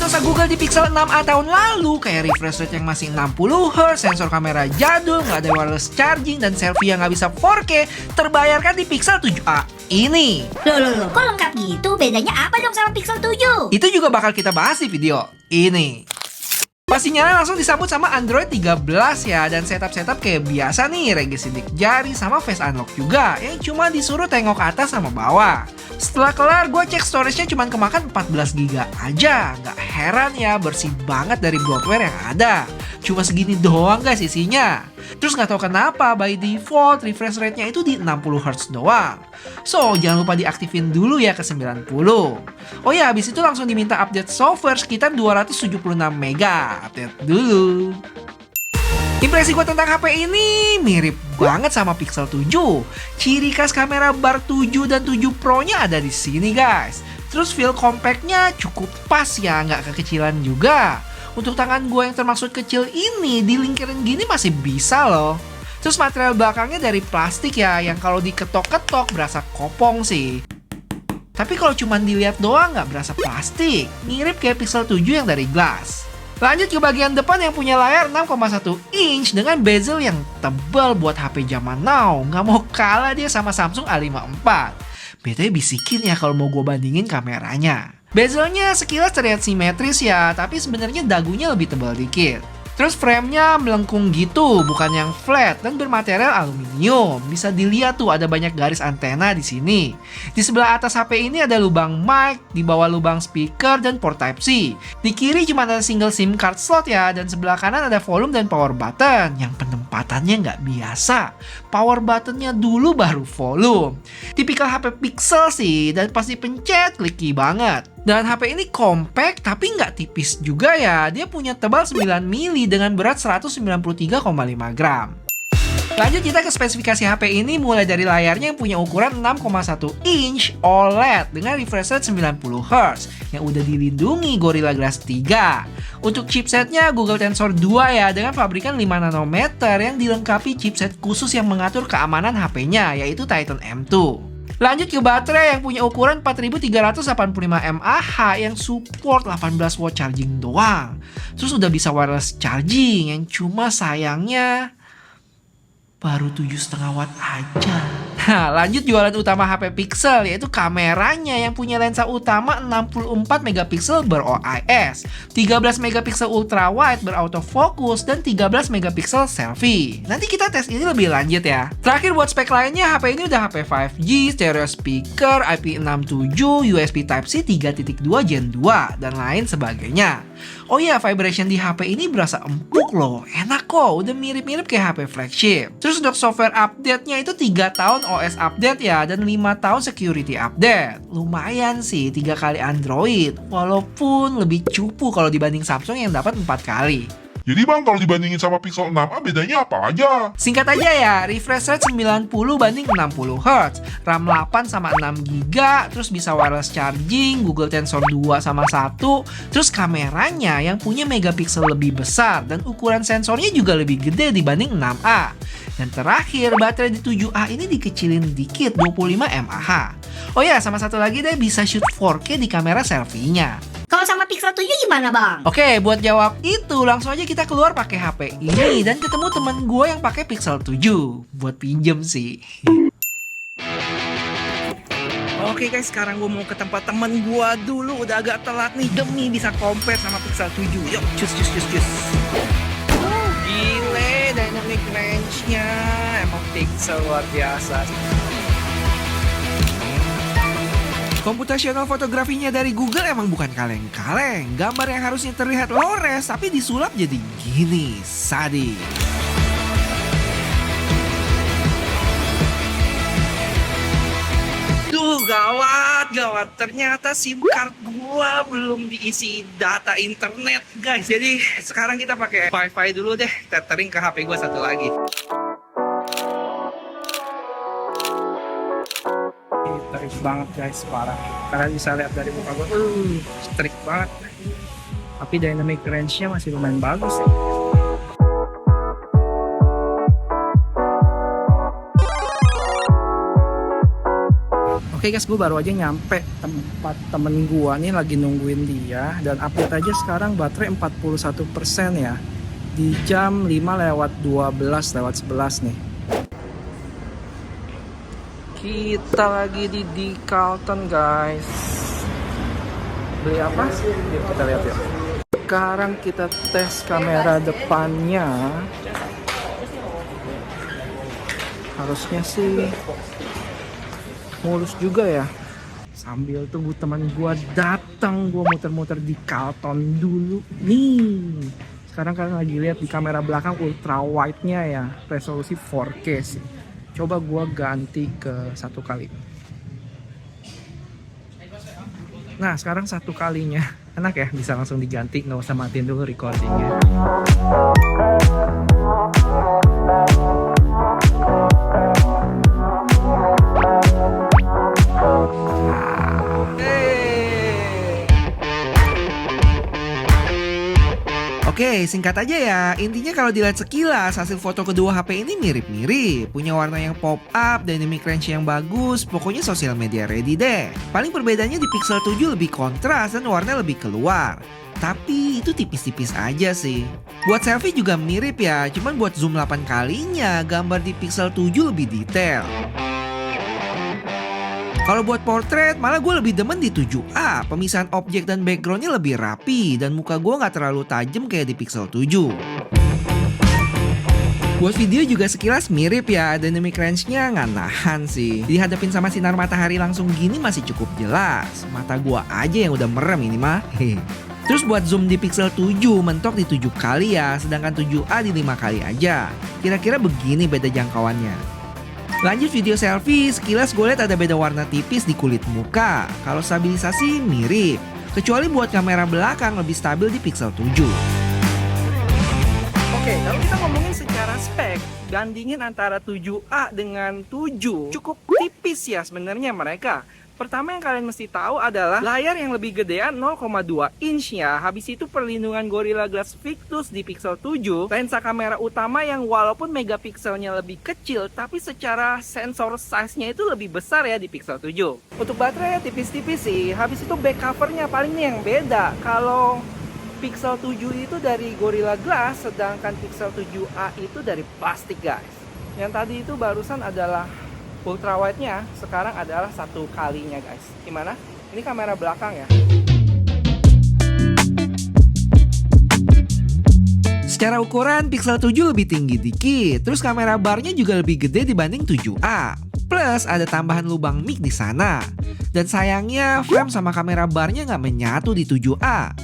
Lensa Google di Pixel 6a tahun lalu kayak refresh rate yang masih 60Hz, sensor kamera jadul, nggak ada wireless charging, dan selfie yang nggak bisa 4K terbayarkan di Pixel 7a ini. Loh, kok lengkap gitu? Bedanya apa dong sama Pixel 7? Itu juga bakal kita bahas di video ini. Pastinya langsung disambut sama Android 13 ya, dan setup kayak biasa nih, regi sidik jari sama face unlock juga yang cuma disuruh tengok ke atas sama bawah. Setelah kelar gue cek storage-nya cuma kemakan 14GB aja. Gak heran ya, bersih banget dari bloatware yang ada. Cuma segini doang guys isinya. Terus gak tahu kenapa by default refresh rate-nya itu di 60Hz doang. So jangan lupa diaktifin dulu ya ke 90. Oh ya, habis itu langsung diminta update software sekitar 276MB. Update dulu. Impresi gue tentang HP ini mirip banget sama Pixel 7. Ciri khas kamera bar 7 dan 7 Pro-nya ada di sini guys. Terus feel compact-nya cukup pas ya, nggak kekecilan juga. Untuk tangan gue yang termaksud kecil ini, di lingkaran gini masih bisa loh. Terus material belakangnya dari plastik ya, yang kalau diketok-ketok berasa kopong sih. Tapi kalau cuma dilihat doang nggak berasa plastik. Mirip kayak Pixel 7 yang dari glass. Lanjut ke bagian depan yang punya layar 6,1 inch dengan bezel yang tebal buat HP zaman now. Nggak mau kalah dia sama Samsung A54. BTW bisikin ya kalau mau gue bandingin kameranya. Bezelnya sekilas terlihat simetris ya, tapi sebenarnya dagunya lebih tebal dikit. Terus framenya melengkung gitu, bukan yang flat dan bermaterial aluminium. Bisa dilihat tuh ada banyak garis antena di sini. Di sebelah atas HP ini ada lubang mic, di bawah lubang speaker dan port Type-C. Di kiri cuma ada single SIM card slot ya, dan sebelah kanan ada volume dan power button yang penempatannya nggak biasa. Power buttonnya dulu baru volume. Tipikal HP Pixel sih, dan pas dipencet clicky banget. Dan HP ini compact tapi nggak tipis juga ya. Dia punya tebal 9 mili dengan berat 193,5 gram. Lanjut kita ke spesifikasi HP ini, mulai dari layarnya yang punya ukuran 6,1 inch OLED dengan refresh rate 90Hz yang udah dilindungi Gorilla Glass 3. Untuk chipsetnya Google Tensor 2 ya, dengan pabrikan 5 nanometer yang dilengkapi chipset khusus yang mengatur keamanan HP-nya, yaitu Titan M2. Lanjut ke baterai yang punya ukuran 4385 mAh yang support 18 watt charging doang. Terus udah bisa wireless charging yang cuma sayangnya baru 7,5 watt aja. Nah, lanjut jualan utama HP Pixel, yaitu kameranya yang punya lensa utama 64 megapiksel ber-OIS, 13 megapiksel ultra wide berautofokus, dan 13 megapiksel selfie. Nanti kita tes ini lebih lanjut ya. Terakhir buat spek lainnya, HP ini udah HP 5G, stereo speaker, IP67, USB Type-C 3.2 Gen 2, dan lain sebagainya. Oh iya, vibration di HP ini berasa empuk loh, enak kok, udah mirip-mirip kayak HP flagship. Terus untuk software update-nya itu 3 tahun OS update ya, dan 5 tahun security update. Lumayan sih 3 kali Android, walaupun lebih cupu kalau dibanding Samsung yang dapat 4 kali. Jadi bang, kalau dibandingin sama Pixel 6a bedanya apa aja? Singkat aja ya, refresh rate 90 banding 60Hz, RAM 8 sama 6GB, terus bisa wireless charging, Google Tensor 2 sama 1, terus kameranya yang punya megapiksel lebih besar dan ukuran sensornya juga lebih gede dibanding 6a. Dan terakhir, baterai di 7a ini dikecilin dikit, 25 mAh. Oh ya, sama satu lagi deh, bisa shoot 4K di kamera selfie-nya. Kalau sama Pixel 7 gimana bang? Oke, buat jawab itu langsung aja kita keluar pakai HP ini dan ketemu temen gue yang pakai Pixel 7 buat pinjem sih. Oke guys, sekarang gue mau ke tempat temen gue dulu, udah agak telat nih demi bisa compare sama Pixel 7. Yuk, cus. Gile, dynamic range-nya emang Pixel luar biasa. Komputasional fotografinya dari Google emang bukan kaleng-kaleng. Gambar yang harusnya terlihat low-res tapi disulap jadi gini, sadis. Duh, gawat. Ternyata SIM card gua belum diisi data internet, guys. Jadi sekarang kita pakai Wi-Fi dulu deh, tethering ke HP gua satu lagi. Strict banget guys, parah. Kalian bisa lihat dari muka gue, strict banget. Tapi dynamic range-nya masih lumayan bagus ya. Oke Oke guys, gue baru aja nyampe tempat temen gue nih, lagi nungguin dia. Dan update aja sekarang baterai 41% ya. Di jam 5:12 lewat 11 nih. Kita lagi di Carlton guys. Beli apa? Yuk kita lihat ya. Sekarang kita tes kamera depannya. Harusnya sih mulus juga ya. Sambil tunggu teman gua datang, gua muter-muter di Carlton dulu nih. Sekarang kalian lagi lihat di kamera belakang ultra wide-nya ya, resolusi 4K sih. Coba gua ganti ke 1 kali. Nah sekarang 1 kalinya enak ya, bisa langsung diganti, nggak usah matiin dulu recordingnya. Oke, singkat aja ya. Intinya kalau dilihat sekilas, hasil foto kedua HP ini mirip-mirip. Punya warna yang pop-up, dynamic range yang bagus, pokoknya sosial media ready deh. Paling perbedaannya di Pixel 7 lebih kontras dan warna lebih keluar. Tapi itu tipis-tipis aja sih. Buat selfie juga mirip ya, cuman buat zoom 8 kalinya, gambar di Pixel 7 lebih detail. Kalau buat portrait, malah gue lebih demen di 7a. Pemisahan objek dan backgroundnya lebih rapi, dan muka gue nggak terlalu tajam kayak di Pixel 7. Buat video juga sekilas mirip ya, dynamic range-nya nggak nahan sih. Dihadapin sama sinar matahari langsung gini masih cukup jelas. Mata gue aja yang udah merem ini mah. Terus buat zoom di Pixel 7 mentok di 7 kali ya, sedangkan 7a di 5 kali aja. Kira-kira begini beda jangkauannya. Lanjut video selfie, sekilas gue lihat ada beda warna tipis di kulit muka. Kalau stabilisasi mirip, kecuali buat kamera belakang lebih stabil di Pixel 7. Oke, kalau kita ngomongin secara spek, bandingin antara 7a dengan 7 cukup tipis ya sebenarnya mereka. Pertama yang kalian mesti tahu adalah layar yang lebih gedean 0,2 inch ya. Habis itu perlindungan Gorilla Glass Victus di Pixel 7. Lensa kamera utama yang walaupun megapikselnya lebih kecil, tapi secara sensor size-nya itu lebih besar ya di Pixel 7. Untuk baterai ya tipis-tipis sih. Habis itu back covernya paling nih yang beda. Kalau Pixel 7 itu dari Gorilla Glass, sedangkan Pixel 7a itu dari plastik guys. Yang tadi itu barusan adalah ultra wide-nya, sekarang adalah 1 kalinya guys. Gimana? Ini kamera belakang ya. Secara ukuran Pixel 7 lebih tinggi dikit, terus kamera barnya juga lebih gede dibanding 7a. Plus ada tambahan lubang mic di sana. Dan sayangnya frame sama kamera barnya nggak menyatu di 7a.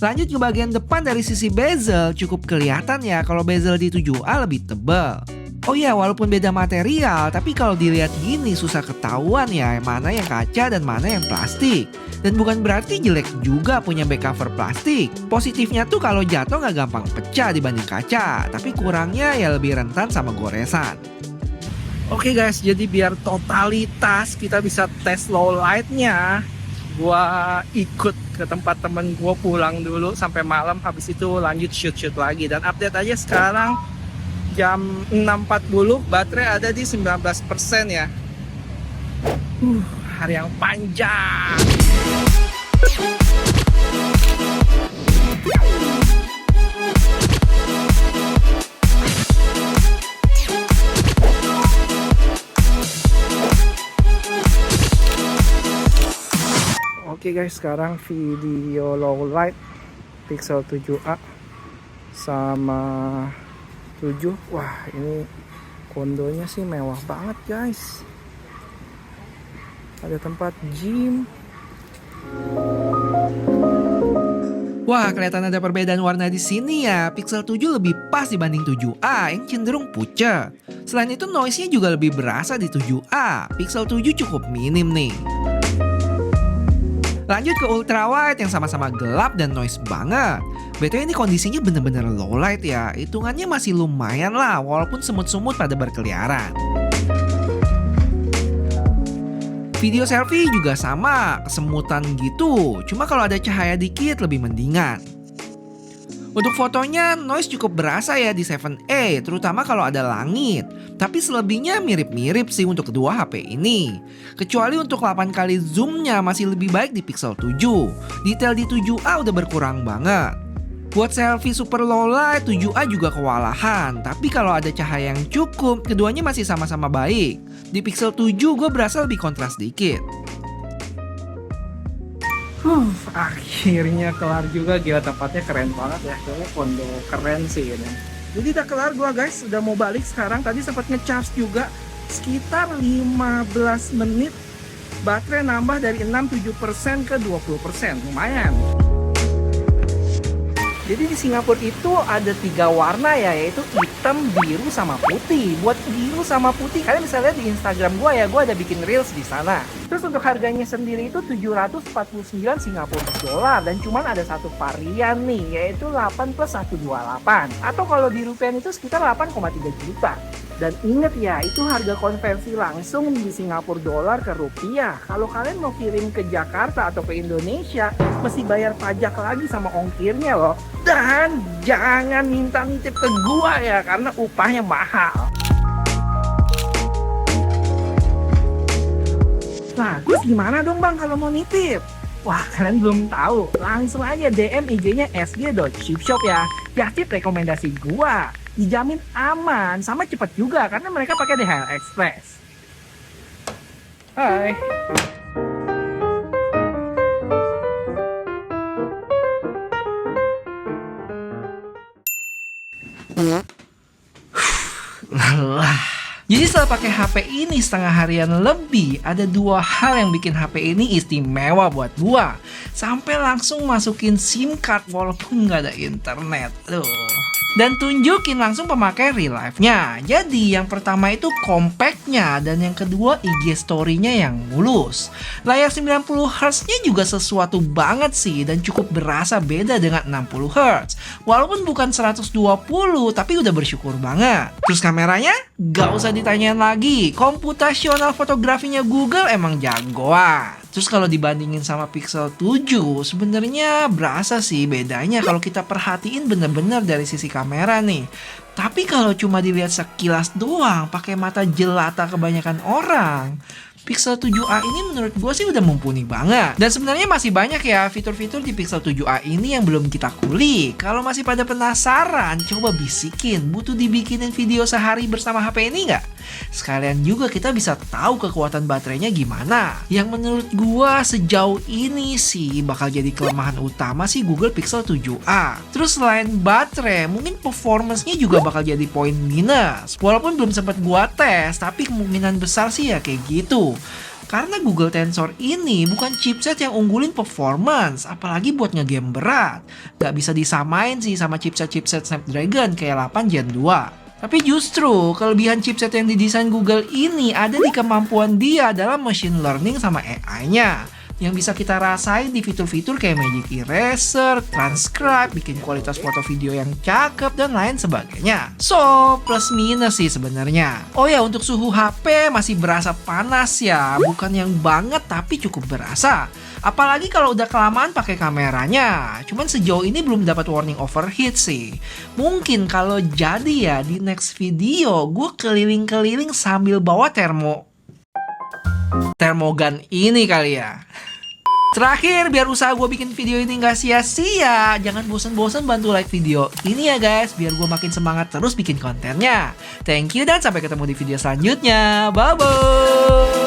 Lanjut ke bagian depan, dari sisi bezel cukup kelihatan ya kalau bezel di 7a lebih tebal. Oh iya, walaupun beda material, tapi kalau dilihat gini susah ketahuan ya mana yang kaca dan mana yang plastik. Dan bukan berarti jelek juga punya back cover plastik. Positifnya tuh kalau jatuh nggak gampang pecah dibanding kaca, tapi kurangnya ya lebih rentan sama goresan. Oke guys, jadi biar totalitas kita bisa tes low light-nya, gua ikut ke tempat temen gua, pulang dulu sampai malam, habis itu lanjut shoot-shoot lagi. Dan update aja sekarang jam 6.40, baterai ada di 19% ya. Hari yang panjang. Oke guys, sekarang video low light Pixel 7a sama 7. Wah, ini kondonya sih mewah banget guys. Ada tempat gym. Wah, kelihatan ada perbedaan warna di sini ya. Pixel 7 lebih pas dibanding 7a yang cenderung pucat. Selain itu noise-nya juga lebih berasa di 7a. Pixel 7 cukup minim nih. Lanjut ke ultrawide yang sama-sama gelap dan noise banget. BTW ini kondisinya bener-bener low light ya. Hitungannya masih lumayan lah walaupun semut-semut pada berkeliaran. Video selfie juga sama, kesemutan gitu. Cuma kalau ada cahaya dikit lebih mendingan. Untuk fotonya noise cukup berasa ya di 7a, terutama kalau ada langit. Tapi selebihnya mirip-mirip sih untuk kedua HP ini. Kecuali untuk 8 kali zoomnya masih lebih baik di Pixel 7. Detail di 7a udah berkurang banget. Buat selfie super low light, 7a juga kewalahan. Tapi kalau ada cahaya yang cukup, keduanya masih sama-sama baik. Di Pixel 7 gue berasa lebih kontras dikit. Akhirnya kelar juga, gila tempatnya keren banget ya. Kayaknya kondo keren sih ini. Jadi udah kelar gua guys, udah mau balik sekarang. Tadi sempat ngecharge juga sekitar 15 menit. Baterai nambah dari 67% ke 20%, lumayan. Jadi di Singapura itu ada 3 warna ya, yaitu hitam, biru, sama putih. Buat biru sama putih, kalian bisa lihat di Instagram gua ya, gua ada bikin reels di sana. Terus untuk harganya sendiri itu 749 Singapura dolar, dan cuman ada satu varian nih, yaitu 8 plus 128. Atau kalau di rupiah itu sekitar 8,3 juta. Dan inget ya, itu harga konversi langsung di Singapura dolar ke rupiah. Kalau kalian mau kirim ke Jakarta atau ke Indonesia, mesti bayar pajak lagi sama ongkirnya loh. Dan jangan minta nitip ke gua ya, karena upahnya mahal. Nah, terus gimana dong bang kalau mau nitip? Wah, kalian belum tahu? Langsung aja DM IG-nya sg.chipshop ya. Kasih rekomendasi gua. Dijamin aman, sama cepat juga karena mereka pakai DHL Express. Hai. Jadi setelah pakai HP ini setengah harian lebih, ada 2 hal yang bikin HP ini istimewa buat gua. Sampai langsung masukin SIM card walaupun nggak ada internet. Dan tunjukin langsung pemakai real life-nya. Jadi yang pertama itu compact-nya, dan yang kedua IG story-nya yang mulus. Layar 90Hz-nya juga sesuatu banget sih, dan cukup berasa beda dengan 60Hz. Walaupun bukan 120, tapi udah bersyukur banget. Terus kameranya? Gak usah ditanyain lagi, komputasional fotografinya Google emang jagoan. Terus kalau dibandingin sama Pixel 7, sebenarnya berasa sih bedanya kalau kita perhatiin bener-bener dari sisi kamera nih. Tapi kalau cuma dilihat sekilas doang, pakai mata jelata kebanyakan orang, Pixel 7a ini menurut gue sih udah mumpuni banget. Dan sebenarnya masih banyak ya fitur-fitur di Pixel 7a ini yang belum kita kulik. Kalau masih pada penasaran, coba bisikin, butuh dibikinin video sehari bersama HP ini nggak? Sekalian juga kita bisa tahu kekuatan baterainya gimana. Yang menurut gua sejauh ini sih bakal jadi kelemahan utama sih Google Pixel 7a. Terus selain baterai, mungkin performance-nya juga bakal jadi poin minus. Walaupun belum sempat gua tes, tapi kemungkinan besar sih ya kayak gitu. Karena Google Tensor ini bukan chipset yang unggulin performance, apalagi buat ngegame berat. Gak bisa disamain sih sama chipset-chipset Snapdragon kayak 8 Gen 2. Tapi justru kelebihan chipset yang didesain Google ini ada di kemampuan dia dalam machine learning sama AI-nya. Yang bisa kita rasain di fitur-fitur kayak Magic Eraser, Transcribe, bikin kualitas foto video yang cakep, dan lain sebagainya. So, plus minus sih sebenarnya. Oh ya, untuk suhu HP masih berasa panas ya. Bukan yang banget, tapi cukup berasa. Apalagi kalau udah kelamaan pakai kameranya. Cuman sejauh ini belum dapat warning overheat sih. Mungkin kalau jadi ya, di next video gue keliling-keliling sambil bawa termogan ini kali ya. Terakhir, biar usaha gue bikin video ini gak sia-sia, jangan bosan-bosan bantu like video ini ya guys, biar gue makin semangat terus bikin kontennya. Thank you dan sampai ketemu di video selanjutnya. Bye-bye.